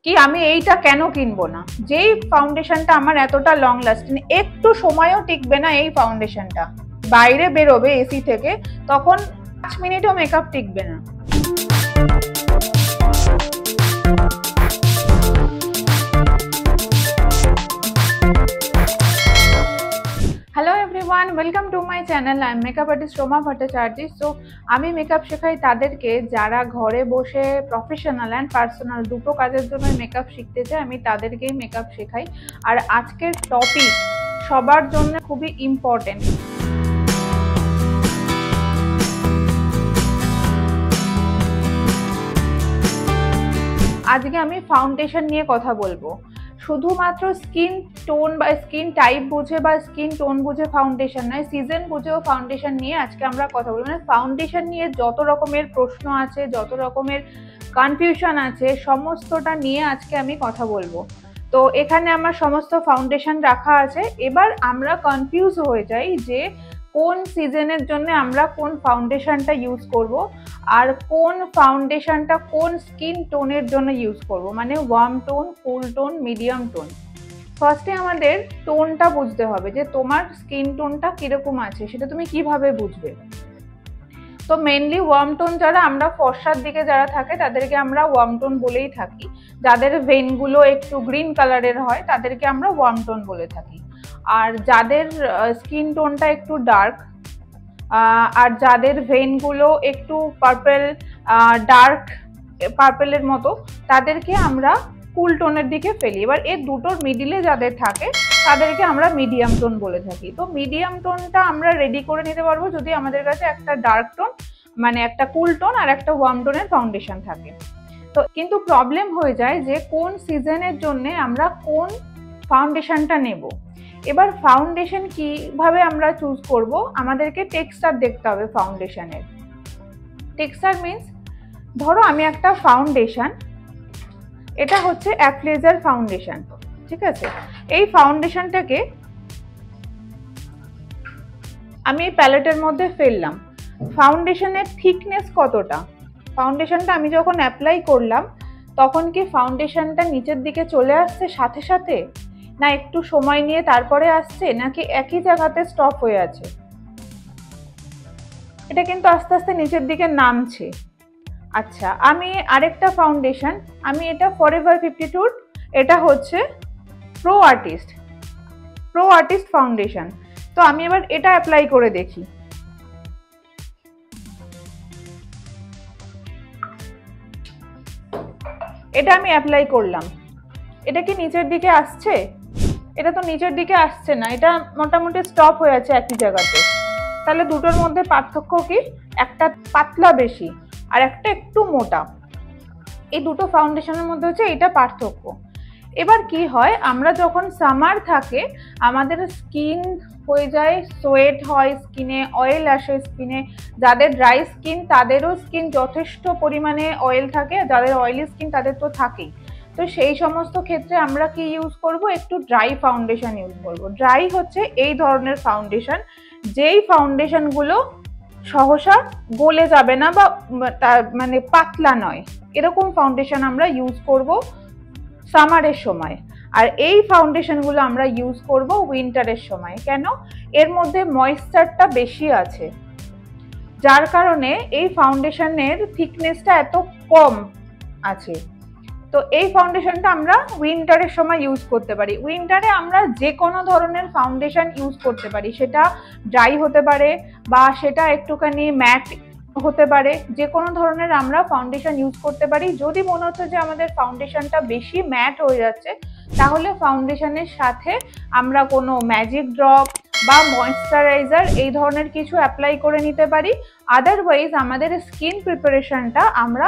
কি আমি এইটা কেন কিনবো না, যেই ফাউন্ডেশনটা আমার এতটা লং লাস্টিং, একটু সময়ও টিকবে না এই ফাউন্ডেশনটা, বাইরে বেরোবে এসি থেকে তখন 5 মিনিটও মেকআপ টিকবে না। Hello everyone, welcome to my channel. I am makeup artist Ruma Bhattacharya. So আমি মেকআপ শেখাই তাদেরকে যারা ঘরে বসে প্রফেশনাল অ্যান্ড পার্সোনাল দুটো কাজের জন্য মেকআপ শিখতে চায়, আমি তাদেরকেই মেকআপ শেখাই। আর আজকের টপিক সবার জন্য খুবই ইম্পর্টেন্ট। আজকে আমি ফাউন্ডেশন নিয়ে কথা বলবো। শুধুমাত্র স্কিন টোন বা স্কিন টাইপ বুঝে বা স্কিন টোন বুঝে ফাউন্ডেশন নয়, সিজন বুঝেও ফাউন্ডেশন নিয়ে আজকে আমরা কথা বলবো। মানে ফাউন্ডেশন নিয়ে যত রকমের প্রশ্ন আছে, যত রকমের কনফিউশন আছে, সমস্তটা নিয়ে আজকে আমি কথা বলবো। তো এখানে আমার সমস্ত ফাউন্ডেশন রাখা আছে। এবার আমরা কনফিউজ হয়ে যাই যে কোন সিজনের জন্য আমরা কোন ফাউন্ডেশনটা ইউজ করব, আর কোন ফাউন্ডেশনটা কোন স্কিন টোনের জন্য ইউজ করব, মানে ওয়ার্ম টোন, কুল টোন, মিডিয়াম টোন। ফার্স্টে আমাদের টোনটা বুঝতে হবে যে তোমার স্কিন টোনটা কিরকম আছে, সেটা তুমি কিভাবে বুঝবে। তো মেনলি ওয়ার্ম টোন যারা, আমরা ফর্সার দিকে যারা থাকে তাদেরকে আমরা ওয়ার্ম টোন বলেই থাকি। যাদের ভেনগুলো একটু গ্রিন কালারের হয় তাদেরকে আমরা ওয়ার্ম টোন বলে থাকি। আর যাদের স্কিন টোনটা একটু ডার্ক, আর যাদের ভেনগুলো একটু পার্পেল, ডার্ক পার্পেলের মতো, তাদেরকে আমরা কুল টোনের দিকে ফেলি। এবার এই দুটোর মিডিলে যাদের থাকে তাদেরকে আমরা মিডিয়াম টোন বলে থাকি। তো মিডিয়াম টোনটা আমরা রেডি করে নিতে পারবো যদি আমাদের কাছে একটা ডার্ক টোন, মানে একটা কুল টোন আর একটা ওয়ার্ম টোনের ফাউন্ডেশন থাকে। তো কিন্তু প্রবলেম হয়ে যায় যে কোন সিজনের জন্য আমরা কোন ফাউন্ডেশনটা নেব। এবার ফাউন্ডেশন কিভাবে আমরা চুজ করব, আমাদেরকে টেক্সচার দেখতে হবে ফাউন্ডেশনের। টেক্সচার মিন্স, ধরো আমি একটা ফাউন্ডেশন, এটা হচ্ছে অ্যাফ্লেজার ফাউন্ডেশন, ঠিক আছে। এই ফাউন্ডেশনটাকে আমি প্যালেটের মধ্যে ফেললাম। ফাউন্ডেশনের থিকনেস কতটা, ফাউন্ডেশনটা আমি যখন অ্যাপ্লাই করলাম তখন কি ফাউন্ডেশনটা নিচের দিকে চলে আসছে সাথে সাথে, না একটু সময় নিয়ে তারপরে আসছে, নাকি একই জায়গাতে স্টপ হয়ে আছে। এটা কিন্তু আস্তে আস্তে নিচের দিকে নামছে। আচ্ছা, আমি আরেকটা ফাউন্ডেশন, আমি এটা ফরএভার 52, এটা হচ্ছে প্রো আর্টিস্ট ফাউন্ডেশন। তো আমি এবার এটা অ্যাপ্লাই করে দেখি। এটা আমি অ্যাপ্লাই করলাম, এটা কি নিচের দিকে আসছে? এটা তো নিচের দিকে আসছে না, এটা মোটামুটি স্টপ হয়ে আছে একই জায়গাতে। তাহলে দুটোর মধ্যে পার্থক্য কি? একটা পাতলা বেশি আর একটা একটু মোটা। এই দুটো ফাউন্ডেশনের মধ্যে হচ্ছে এটা পার্থক্য। এবার কি হয়, আমরা যখন সামার থাকে আমাদের স্কিন হয়ে যায়, সোয়েট হয় স্কিনে, অয়েল আসে স্কিনে। যাদের ড্রাই স্কিন তাদেরও স্কিন যথেষ্ট পরিমাণে অয়েল থাকে, যাদের অয়েলি স্কিন তাদের তো থাকেই। তো সেই সমস্ত ক্ষেত্রে আমরা কি ইউজ করব, একটু ড্রাই ফাউন্ডেশন ইউজ করব। ড্রাই হচ্ছে এই ধরনের ফাউন্ডেশন, যেই ফাউন্ডেশনগুলো সহসা গলে যাবে না বা মানে পাতলা নয়, এরকম ফাউন্ডেশন আমরা ইউজ করব সামারের সময়। আর এই ফাউন্ডেশনগুলো আমরা ইউজ করব উইন্টারের সময়। কেন? এর মধ্যে ময়েশ্চারটা বেশি আছে, যার কারণে এই ফাউন্ডেশনের থিকনেসটা এত কম আছে। তো এই ফাউন্ডেশনটা আমরা উইন্টারের সময় ইউজ করতে পারি। উইন্টারে আমরা যে কোনো ধরনের ফাউন্ডেশন ইউজ করতে পারি, সেটা ড্রাই হতে পারে বা সেটা একটুখানি ম্যাট হতে পারে, যে কোনো ধরনের আমরা ফাউন্ডেশন ইউজ করতে পারি। যদি মনে হচ্ছে যে আমাদের ফাউন্ডেশনটা বেশি ম্যাট হয়ে যাচ্ছে, তাহলে ফাউন্ডেশনের সাথে আমরা কোনো ম্যাজিক ড্রপ বা ময়েশ্চারাইজার এই ধরনের কিছু অ্যাপ্লাই করে নিতে পারি। আদারওয়াইজ আমাদের স্কিন প্রিপারেশনটা আমরা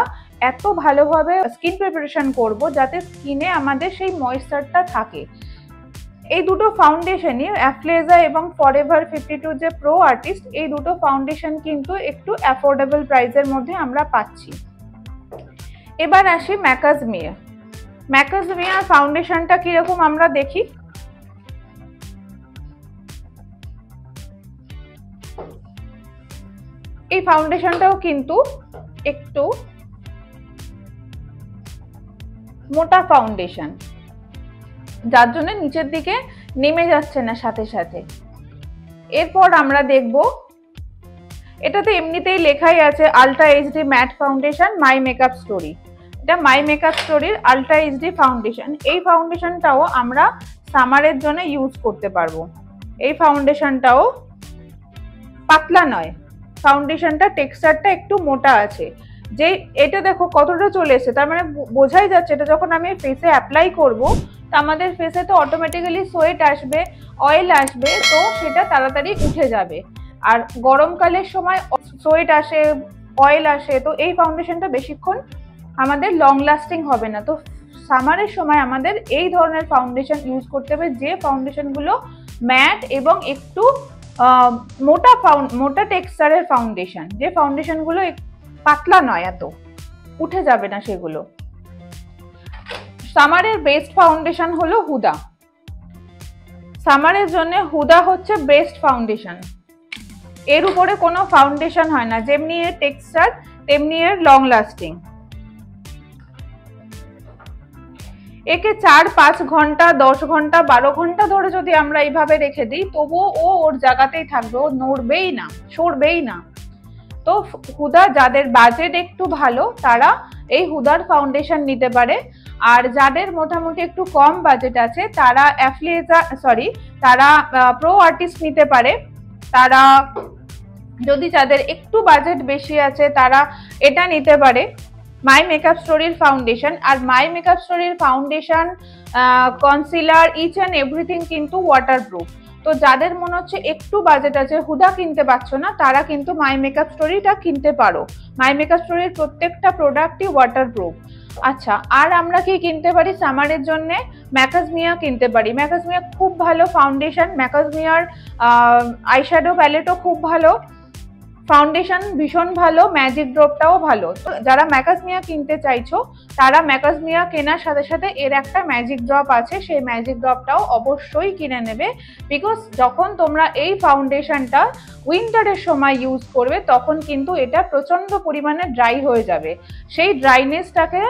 এত ভালোভাবে স্কিন প্রিপারেশন করব যাতে স্কিনে আমাদের সেই ময়েশ্চারটা থাকে। এই দুটো ফাউন্ডেশনই, অ্যাফ্লেজা এবং ফরএভার 52 যে প্রো আর্টিস্ট, এই দুটো ফাউন্ডেশন কিন্তু একটু অ্যাফোর্ডেবল প্রাইসের মধ্যে আমরা পাচ্ছি। এবার আসি ম্যাকাজমিয়া ফাউন্ডেশনটা কিরকম আমরা দেখি। এই ফাউন্ডেশনটাও কিন্তু একটু মোটা ফাউন্ডেশন, যার জন্য নিচের দিকে নেমে যাচ্ছে না সাথে সাথে। এরপর আমরা দেখব, এটাতে এমনিতেই লেখাই আছে ultra HD matte foundation my makeup story. এটা মাই মেকআপ স্টোরির আলট্রা এইচডি ফাউন্ডেশন। এই ফাউন্ডেশনটাও আমরা সামারের জন্য ইউজ করতে পারবো। এই ফাউন্ডেশনটাও পাতলা নয়, ফাউন্ডেশনটা টেক্সচারটা একটু মোটা আছে। যে এটা দেখো কতটা চলে এসেছে, তার মানে বোঝাই যাচ্ছে এটা যখন আমি ফেসে অ্যাপ্লাই করব তো আমাদের ফেসে তো অটোমেটিক্যালি সোয়েট আসবে, অয়েল আসবে, তো সেটা তাড়াতাড়ি উঠে যাবে। আর গরমকালের সময় সোয়েট আসে, অয়েল আসে, তো এই ফাউন্ডেশনটা বেশিক্ষণ আমাদের লং লাস্টিং হবে না। তো সামারের সময় আমাদের এই ধরনের ফাউন্ডেশন ইউজ করতে হবে, যে ফাউন্ডেশনগুলো ম্যাট এবং একটু মোটা টেক্সচারের ফাউন্ডেশন, যে ফাউন্ডেশনগুলো পাতলা নয়, এত উঠে যাবে না সেগুলো। সামারের বেস্ট ফাউন্ডেশন হলো হুদা। সামারের জন্য হুদা হচ্ছে বেস্ট ফাউন্ডেশন। এর উপরে কোনো ফাউন্ডেশন হয় না, যেমনি এর টেক্সচার তেমনি এর লং লাস্টিং। একে 4-5 ঘন্টা, 10 ঘন্টা, 12 ঘন্টা ধরে যদি আমরা এইভাবে রেখে দিই তবুও ও ওর জায়গাতেই থাকবে, ও নড়বেই না, সরবেই না। তো হুদা, যাদের বাজেট একটু ভালো তারা এই হুদার ফাউন্ডেশন নিতে পারে। আর যাদের মোটামুটি একটু কম বাজেট আছে তারা তারা প্রো আর্টিস্ট নিতে পারে। তারা যদি যাদের একটু বাজেট বেশি আছে তারা এটা নিতে পারে, মাই মেকআপ স্টোরির ফাউন্ডেশন। আর মাই মেকআপ স্টোরির foundation, concealer, each and everything কিন্তু ওয়াটারপ্রুফ। তো যাদের মনে হচ্ছে একটু বাজেট আছে, হুদা কিনতে পারছো না, তারা কিন্তু মাই মেকআপ স্টোরিটা কিনতে পারো। মাই মেকআপ স্টোরির প্রত্যেকটা প্রোডাক্টই ওয়াটারপ্রুফ। আচ্ছা, আর আমরা কি কিনতে পারি সামারের জন্য? ম্যাকাজমিয়া কিনতে পারি। ম্যাকাজমিয়া খুব ভালো ফাউন্ডেশন, ম্যাকাজমিয়ার আইশ্যাডো প্যালেটও খুব ভালো, ফাউন্ডেশন ভীষণ ভালো, ম্যাজিক ড্রপটাও ভালো। তো যারা ম্যাকাজমিয়া কিনতে চাইছো তারা ম্যাকাজমিয়া কেনার সাথে সাথে এর একটা ম্যাজিক ড্রপ আছে, সেই ম্যাজিক ড্রপটাও অবশ্যই কিনে নেবে। বিকজ যখন তোমরা এই ফাউন্ডেশনটা উইন্টারের সময় ইউজ করবে তখন কিন্তু এটা প্রচন্ড পরিমাণে ড্রাই হয়ে যাবে। সেই ড্রাইনেসটাকে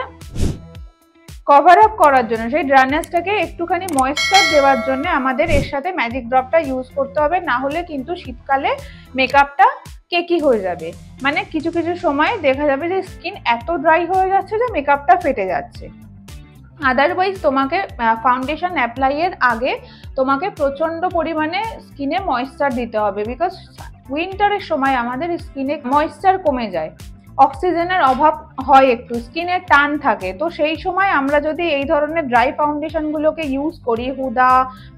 কভার আপ করার জন্য, সেই ড্রাইনেসটাকে একটুখানি ময়েশ্চার দেওয়ার জন্য আমাদের এর সাথে ম্যাজিক ড্রপটা ইউজ করতে হবে, না হলে কিন্তু শীতকালে মেকআপটা কেকি হয়ে যাবে। মানে কিছু কিছু সময় দেখা যাবে যে স্কিন এত ড্রাই হয়ে যাচ্ছে যে মেকআপটা ফেটে যাচ্ছে। আদারওয়াইজ তোমাকে ফাউন্ডেশন অ্যাপ্লাইয়ের আগে তোমাকে প্রচন্ড পরিমাণে স্কিনে ময়েশ্চার দিতে হবে, বিকজ উইন্টারের সময় আমাদের স্কিনে ময়েশ্চার কমে যায়, অক্সিজেনের অভাব হয়, একটু স্কিনের টান থাকে। তো সেই সময় আমরা যদি এই ধরনের ড্রাই ফাউন্ডেশনগুলোকে ইউজ করি, হুদা,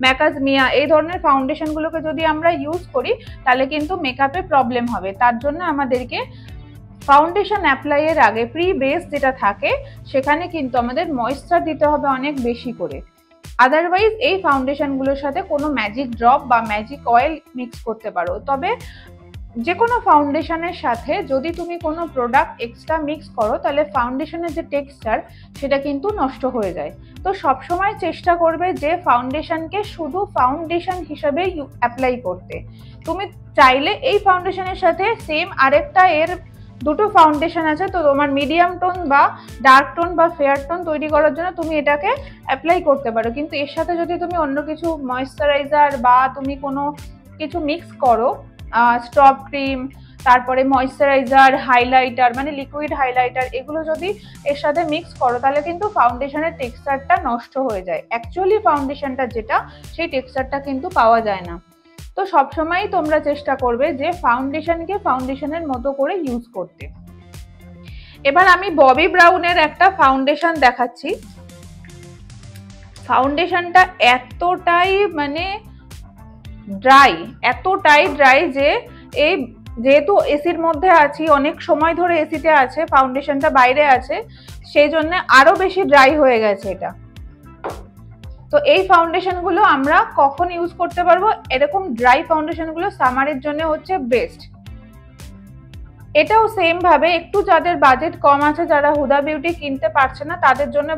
ম্যাকাজমিয়া, এই ধরনের ফাউন্ডেশনগুলোকে যদি আমরা ইউজ করি তাহলে কিন্তু মেকআপে প্রবলেম হবে। তার জন্য আমাদেরকে ফাউন্ডেশন অ্যাপ্লাইয়ের আগে প্রি বেস যেটা থাকে সেখানে কিন্তু আমাদের ময়েশ্চার দিতে হবে অনেক বেশি করে। আদারওয়াইজ এই ফাউন্ডেশনগুলোর সাথে কোনো ম্যাজিক ড্রপ বা ম্যাজিক অয়েল মিক্স করতে পারো। তবে যে কোনো ফাউন্ডেশনের সাথে যদি তুমি কোনো প্রোডাক্ট এক্সট্রা মিক্স করো তাহলে ফাউন্ডেশনের যে টেক্সচার সেটা কিন্তু নষ্ট হয়ে যায়। তো সবসময় চেষ্টা করবে যে ফাউন্ডেশনকে শুধু ফাউন্ডেশন হিসেবে অ্যাপ্লাই করতে। তুমি চাইলে এই ফাউন্ডেশনের সাথে সেম আরেকটা এর দুটো ফাউন্ডেশন আছে, তো তোমার মিডিয়াম টোন বা ডার্ক টোন বা ফেয়ার টোন তৈরি করার জন্য তুমি এটাকে অ্যাপ্লাই করতে পারো। কিন্তু এর সাথে যদি তুমি অন্য কিছু ময়েশ্চারাইজার বা তুমি কোনো কিছু মিক্স করো, স্ট্রব ক্রিম, তারপরে ময়েশ্চারাইজার, হাইলাইটার মানে লিকুইড হাইলাইটার, এগুলো যদি এর সাথে মিক্স করো তাহলে কিন্তু ফাউন্ডেশনের টেক্সচারটা নষ্ট হয়ে যায়। অ্যাকচুয়ালি ফাউন্ডেশনটা যেটা সেই টেক্সচারটা কিন্তু পাওয়া যায় না। তো সবসময় তোমরা চেষ্টা করবে যে ফাউন্ডেশনকে ফাউন্ডেশনের মতো করে ইউজ করতে। এবার আমি ববি ব্রাউনের একটা ফাউন্ডেশন দেখাচ্ছি। ফাউন্ডেশনটা এতটাই মানে এতটাই ড্রাই যে এই যেহেতু এসির মধ্যে আছি, অনেক সময় ধরে এসিতে আছে, ফাউন্ডেশনটা বাইরে আছে, সেই জন্য আরো বেশি ড্রাই হয়ে গেছে এটা। তো এই ফাউন্ডেশনগুলো আমরা কখন ইউজ করতে পারবো? এরকম ড্রাই ফাউন্ডেশনগুলো সামারের জন্য হচ্ছে বেস্ট। এটাও সেম ভাবে একটু যাদের বাজেট কম আছে, যারা হুদা বিউটি কিনতে পারছে না, তাদের জন্য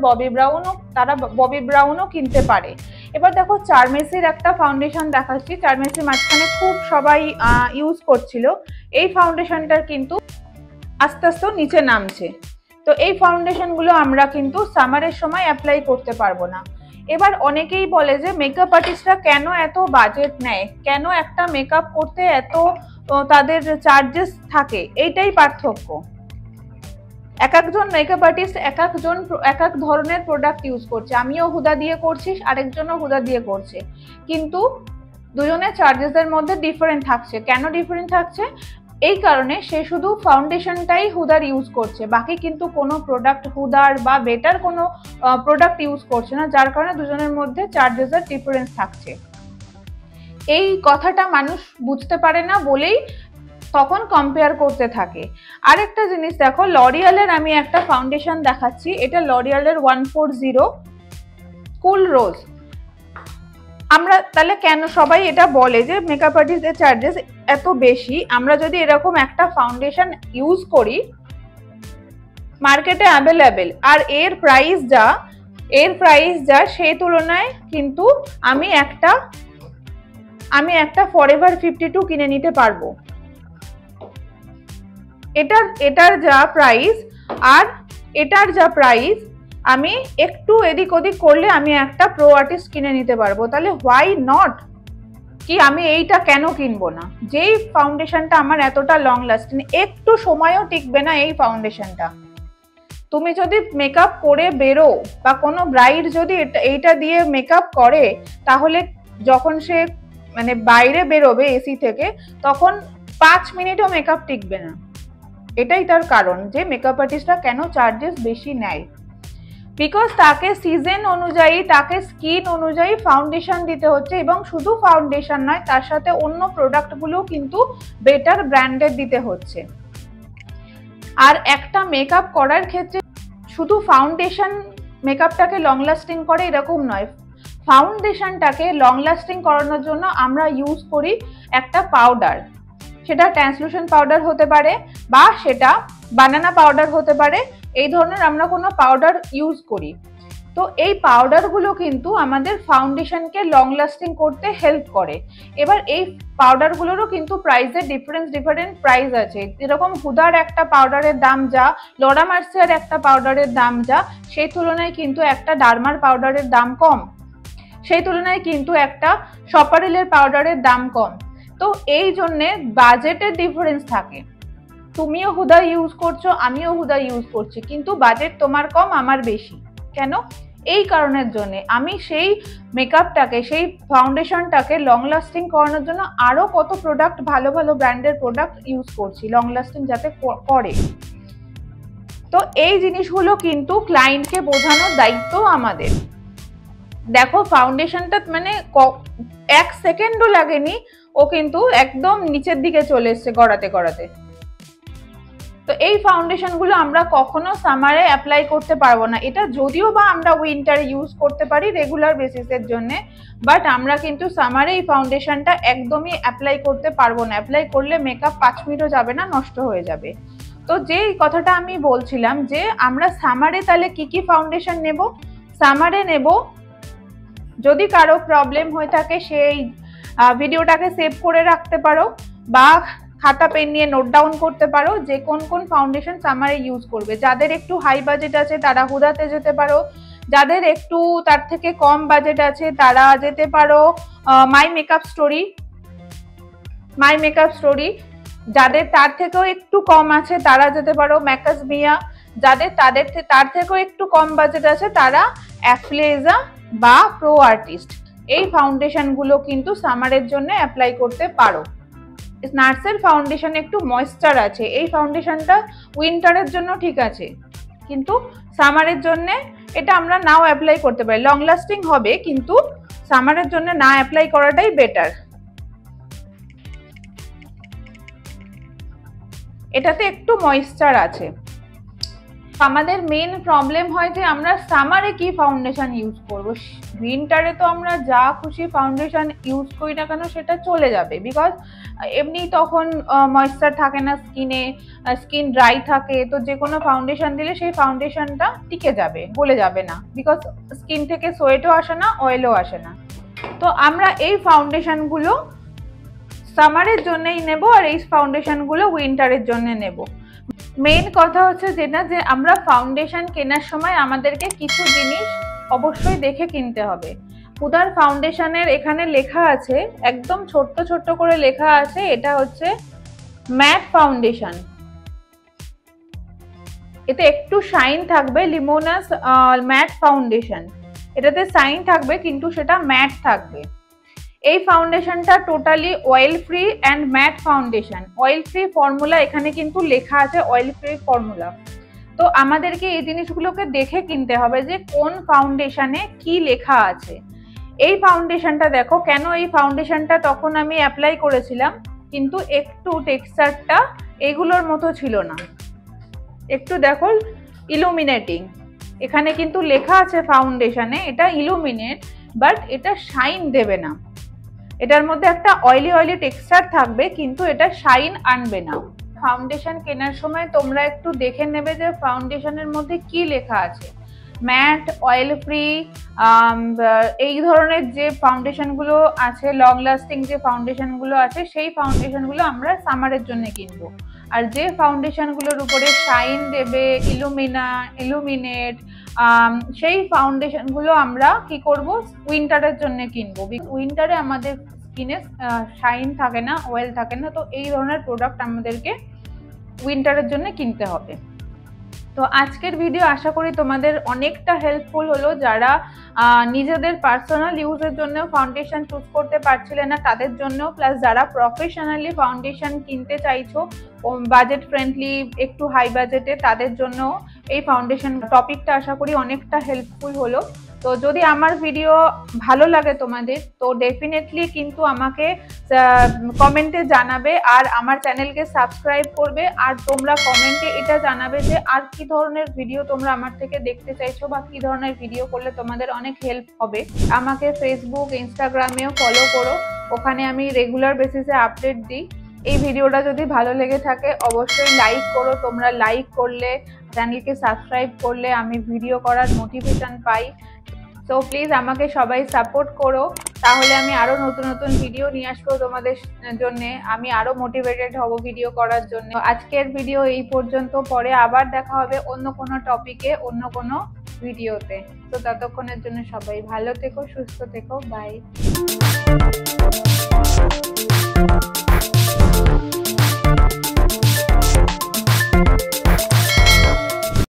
ববি ব্রাউনও কিনতে পারে। এবার দেখো চারমেসির একটা ফাউন্ডেশন দেখাচ্ছি। চারমেসি মাঝখানে খুব সবাই ইউজ করছিল। এই ফাউন্ডেশনটার কিন্তু আস্তে আস্তে নিচে নামছে। তো এই ফাউন্ডেশনগুলো আমরা কিন্তু সামারের সময় অ্যাপ্লাই করতে পারবো না। এবার অনেকেই বলে যে মেকআপ আর্টিস্টরা কেন এত বাজেট নেয়, কেন একটা মেকআপ করতে এত তাদের চার্জেস থাকে, এইটাই পার্থক্য। এক একজন মেকআপ আর্টিস্ট এক এক ধরনের প্রোডাক্ট ইউজ করছে। আমিও হুদা দিয়ে করছি, আরেকজনও হুদা দিয়ে করছে, কিন্তু দুজনের চার্জেসের মধ্যে ডিফারেন্ট থাকছে। কেন ডিফারেন্ট থাকছে? এই কারণে সে শুধু ফাউন্ডেশনটাই হুদার ইউজ করছে, বাকি কিন্তু কোনো প্রোডাক্ট হুদার বা বেটার কোনো প্রোডাক্ট ইউজ করছে না, যার কারণে দুজনের মধ্যে চার্জেসের ডিফারেন্স থাকছে। এই কথাটা মানুষ বুঝতে পারে না বলেই তখন কম্পেয়ার করতে থাকে। আরেকটা জিনিস দেখো, লরিয়ালের আমি একটা ফাউন্ডেশন দেখাচ্ছি। এটা লরিয়ালের 140 কুল রোজ। আমরা তাহলে কেন সবাই এটা বলে যে মেকআপ আর্টিস্টের চার্জেস এত বেশি? আমরা যদি এরকম একটা ফাউন্ডেশন ইউজ করি, মার্কেটে অ্যাভেলেবেল, আর এর প্রাইস যা সেই তুলনায় কিন্তু আমি একটা ফরএভার 52 কিনে নিতে পারবো। এটার যা প্রাইস আর এটার যা প্রাইস, আমি একটু এদিক ওদিক করলে আমি একটা প্রো আর্টিস্ট কিনে নিতে পারবো। তাহলে হোয়াই নট, কি আমি এইটা কেন কিনবো না? যেই ফাউন্ডেশনটা আমার এতটা লং লাস্টিং, একটু সময়ও টিকবে না এই ফাউন্ডেশনটা। তুমি যদি মেকআপ করে বেরো বা কোনো ব্রাইড যদি এইটা দিয়ে মেকআপ করে, তাহলে যখন সে মানে বাইরে বেরোবে এসি থেকে, তখন 5 মিনিটও মেকআপ টিকবে না। এটাই তার কারণ যে মেকআপ আর্টিস্টরা কেন চার্জেস বেশি নেয়। বিকজ তাকে সিজন অনুযায়ী, তাকে স্কিন অনুযায়ী ফাউন্ডেশন দিতে হচ্ছে, এবং শুধু ফাউন্ডেশন নয়, তার সাথে অন্য প্রোডাক্টগুলো কিন্তু বেটার ব্র্যান্ডের দিতে হচ্ছে। আর একটা মেকআপ করার ক্ষেত্রে শুধু ফাউন্ডেশন মেকআপটাকে লং লাস্টিং করে এরকম নয়। ফাউন্ডেশনটাকে লং লাস্টিং করানোর জন্য আমরা ইউজ করি একটা পাউডার। সেটা ট্রান্সলুসেন্ট পাউডার হতে পারে বা সেটা বানানা পাউডার হতে পারে। এই ধরনের আমরা কোনো পাউডার ইউজ করি। তো এই পাউডারগুলো কিন্তু আমাদের ফাউন্ডেশনকে লং লাস্টিং করতে হেল্প করে। এবার এই পাউডারগুলোরও কিন্তু প্রাইসের ডিফারেন্ট প্রাইস আছে। যেরকম হুদার একটা পাউডারের দাম যা, লরা মার্সিয়ার একটা পাউডারের দাম যা, সেই তুলনায় কিন্তু একটা ডার্মার পাউডারের দাম কম, সেই তুলনায় কিন্তু একটা সপারিলের পাউডারের দাম কম। তো এই জন্যে বাজেটের ডিফারেন্স থাকে। তুমিও হুদা ইউজ করছো, আমিও হুদা ইউজ করছি, কিন্তু বাজেট তোমার কম আমার বেশি। কেন? এই কারণের জন্য আমি সেই মেকআপটাকে, সেই ফাউন্ডেশনটাকে লং লাস্টিং করানোর জন্য আরো কত প্রোডাক্ট, ভালো ভালো ব্র্যান্ডের প্রোডাক্ট ইউজ করছি, লং লাস্টিং যাতে করে। তো এই জিনিসগুলো কিন্তু ক্লায়েন্টকে বোঝানোর দায়িত্ব আমাদের। দেখো ফাউন্ডেশনটা মানে 1 সেকেন্ডও লাগেনি, ও কিন্তু একদম নিচের দিকে চলে এসছে গড়াতে। তো এই ফাউন্ডেশনগুলো আমরা কখনো সামারে অ্যাপ্লাই করতে পারবো না। এটা যদিও বা আমরা উইন্টারে ইউজ করতে পারি রেগুলার বেসিসের জন্য, বাট আমরা কিন্তু সামারে এই ফাউন্ডেশনটা একদমই অ্যাপ্লাই করতে পারবো না। অ্যাপ্লাই করলে মেকআপ 5 মিনিটও যাবে না, নষ্ট হয়ে যাবে। তো যেই কথাটা আমি বলছিলাম যে আমরা সামারে তাহলে কি ফাউন্ডেশন নেব? সামারে নেব, যদি কারো প্রবলেম হয়ে থাকে সেই ভিডিওটাকে সেভ করে রাখতে পারো বা খাতা পেন নিয়ে নোট ডাউন করতে পারো যে কোন কোন ফাউন্ডেশন সামারে ইউজ করবে। যাদের একটু হাই বাজেট আছে তারা হুদাতে যেতে পারো, যাদের একটু তার থেকে কম বাজেট আছে তারা যেতে পারো মাই মেকআপ স্টোরি, যাদের তার থেকেও একটু কম আছে তারা যেতে পারো ম্যাকাস মিয়া, যাদের তার থেকেও একটু কম বাজেট আছে তারা অ্যাফ্লেজা বা প্রো আর্টিস্ট। এই ফাউন্ডেশনগুলো কিন্তু সামারের জন্য অ্যাপ্লাই করতে পারো। নার্সের ফাউন্ডেশন একটু ময়েশ্চার আছে, এই ফাউন্ডেশনটা উইন্টারের জন্য ঠিক আছে, কিন্তু সামারের জন্য এটা আমরা নাও অ্যাপ্লাই করতে পারি। লং লাস্টিং হবে, কিন্তু সামারের জন্য না অ্যাপ্লাই করাটাই বেটার। এটাতে একটু ময়েশ্চার আছে। আমাদের মেন প্রবলেম হয় যে আমরা সামারে কি ফাউন্ডেশন ইউজ করব। উইন্টারে তো আমরা যা খুশি ফাউন্ডেশন ইউজ করি না কেন সেটা চলে যাবে, বিকজ এমনি তখন ময়েশ্চার থাকে না স্কিনে, স্কিন ড্রাই থাকে। তো যে কোনো ফাউন্ডেশন দিলে সেই ফাউন্ডেশনটা টিকে যাবে, গলে যাবে না, বিকজ স্কিন থেকে সোয়েটও আসে না, অয়েলও আসে না। তো আমরা এই ফাউন্ডেশনগুলো সামারের জন্যই নেব আর এই ফাউন্ডেশনগুলো উইন্টারের জন্য নেব। মেইন কথা হচ্ছে যেটা, যে আমরা ফাউন্ডেশন কেনার সময় আমাদেরকে কিছু জিনিস অবশ্যই দেখে কিনতে হবে। হুদার ফাউন্ডেশনের এখানে লেখা আছে, একদম ছোট্ট ছোট্ট করে লেখা আছে, এটা হচ্ছে ম্যাট ফাউন্ডেশন। এতে একটু শাইন থাকবে, লিমোনাস ম্যাট ফাউন্ডেশন। এটাতে শাইন থাকবে কিন্তু সেটা ম্যাট থাকবে। এই ফাউন্ডেশনটা totally oil free and matte foundation. Oil free formula এখানে কিন্তু লেখা আছে, অয়েল ফ্রি ফর্মুলা। তো আমাদেরকে এই জিনিসগুলোকে দেখে কিনতে হবে যে কোন ফাউন্ডেশনে কি লেখা আছে। এই ফাউন্ডেশনটা দেখো, কেন এই ফাউন্ডেশনটা তখন আমি অ্যাপ্লাই করেছিলাম, কিন্তু একটু টেক্সচারটা এগুলোর মতো ছিল না। একটু দেখো ইলুমিনেটিং, এখানে কিন্তু লেখা আছে ফাউন্ডেশনে এটা ইলুমিনেট, বাট এটা শাইন দেবে না। এটার মধ্যে একটা অয়েলি অয়েলি টেক্সচার থাকবে, কিন্তু এটা শাইন আনবে না। ফাউন্ডেশন কেনার সময় তোমরা একটু দেখে নেবে যে ফাউন্ডেশনের মধ্যে কি লেখা আছে। ম্যাট, অয়েল ফ্রি, এই ধরনের যে ফাউন্ডেশনগুলো আছে, লং লাস্টিং যে ফাউন্ডেশনগুলো আছে, সেই ফাউন্ডেশনগুলো আমরা সামারের জন্য কিনবো। আর যে ফাউন্ডেশনগুলোর উপরে শাইন দেবে, ইলুমিনেট, সেই ফাউন্ডেশনগুলো আমরা কি করব, উইন্টারের জন্য কিনবো। উইন্টারে আমাদের স্কিনে শাইন থাকে না, অয়েল থাকে না, তো এই ধরনের প্রোডাক্ট আমাদেরকে উইন্টারের জন্য কিনতে হবে। তো আজকের ভিডিও আশা করি তোমাদের অনেকটা হেল্পফুল হলো। যারা নিজেদের পার্সোনাল ইউজের জন্য ফাউন্ডেশন চুজ করতে পারছিলে না তাদের জন্য, প্লাস যারা প্রফেশনালি ফাউন্ডেশন কিনতে চাইছো বাজেট ফ্রেন্ডলি, একটু হাই বাজেটে, তাদের জন্য এই ফাউন্ডেশন টপিকটা আশা করি অনেকটা হেল্পফুল হলো। তো যদি আমার ভিডিও ভালো লাগে তোমাদের, তো ডেফিনেটলি কিন্তু আমাকে কমেন্টে জানাবে, আর আমার চ্যানেলকে সাবস্ক্রাইব করবে। আর তোমরা কমেন্টে এটা জানাবে যে আর কি ধরনের ভিডিও তোমরা আমার থেকে দেখতে চাইছো, বা কি ধরনের ভিডিও করলে তোমাদের অনেক হেল্প হবে। আমাকে ফেসবুক, ইনস্টাগ্রামেও ফলো করো, ওখানে আমি রেগুলার বেসিসে আপডেট দিই। এই ভিডিওটা যদি ভালো লেগে থাকে অবশ্যই লাইক করো। তোমরা লাইক করলে, চ্যানেলকে সাবস্ক্রাইব করলে আমি ভিডিও করার মোটিভেশন পাই। সো প্লিজ আমাকে সবাই সাপোর্ট করো, তাহলে আমি আরো নতুন নতুন ভিডিও নিয়ে আসবো তোমাদের জন্য। আমি আরো মোটিভেটেড হব ভিডিও করার জন্য। আজকের ভিডিও এই পর্যন্ত, পরে আবার দেখা হবে অন্য কোনো টপিকে, অন্য কোনো ভিডিওতে। তো ততক্ষণের জন্য সবাই ভালো থেকো, সুস্থ থেকো, বাই।